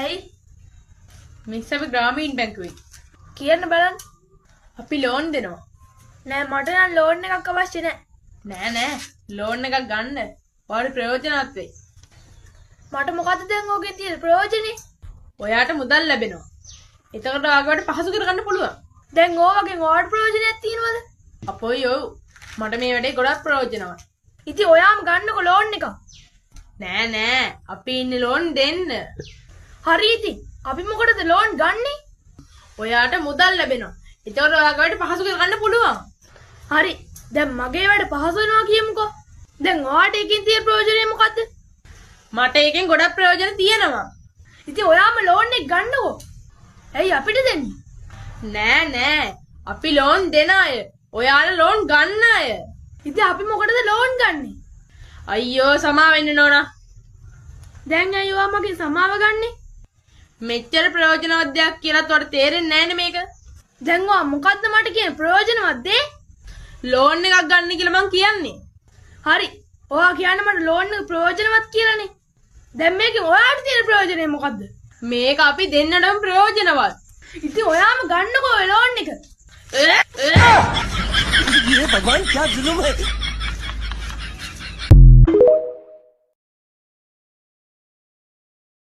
ඇයි? මිස් අපි ග්‍රාමීණ බැංකුවේ කියන්න බලන්න. අපි ලෝන් දෙනවා. නෑ මට නම් ලෝන් එකක් අවශ්‍ය නෑ. නෑ ලෝන් එකක් ගන්න. ඔයාලට ප්‍රයෝජනවත් වෙයි. මට මොකද්ද දැන් ඕකෙන් තියෙන ප්‍රයෝජනේ? ඔයාට මුදල් ලැබෙනවා. එතකොට ආගවට පහසු කරගන්න පුළුවන්. දැන් ඕවගෙන් ඔයාට ප්‍රයෝජනයක් තියෙනවද? අපෝයි ඔව්. මට මේ වැඩේ ගොඩක් ප්‍රයෝජනවත්. ඉතින් ඔයාම ගන්නකො ලෝන් එක. නෑ අපි ඉන්නේ ලෝන් දෙන්න. හරි ඉතින් අපි මොකටද ලෝන් ගන්නෙ? ඔයාට මුදල් ලැබෙනවා. එතකොට ආගවට පහසු කරගන්න පුළුවන්. හරි. දැන් මගේ වැඩ පහසු වෙනවා කියමුකෝ. දැන් ඔයාට එකකින් තියෙන ප්‍රයෝජනේ මොකද්ද? මට එකෙන් ගොඩක් ප්‍රයෝජන තියෙනවා. ඉතින් ඔයාම ලෝන් එක ගන්නකො. ඇයි අපිට දෙන්නේ? නෑ අපි ලෝන් දෙන අය. ඔයාලා ලෝන් ගන්න අය. ඉතින් අපි මොකටද ලෝන් ගන්නෙ? අයියෝ සමාව වෙන්න නෝනා. දැන් ඇයි ඔයා මගෙන් සමාව ගන්නෙ? මෙච්චර ප්‍රයෝජනවත් දෙයක් කියලාත් ඔයාලට තේරෙන්නේ නැහැනේ මේක. දැන් ඔයා මොකද්ද මට කියන ප්‍රයෝජනවත් දේ? ලෝන් එකක් ගන්න කියලා මං කියන්නේ. හරි. ඔයා කියන්නේ මට ලෝන් එක ප්‍රයෝජනවත් කියලානේ. දැන් මේකෙන් ඔයාට තියෙන ප්‍රයෝජනේ මොකද්ද? මේක අපි දෙන්නටම ප්‍රයෝජනවත්. ඉතින් ඔයාම ගන්නකෝ ලෝන් එක. ये भगवान क्या जुलुम है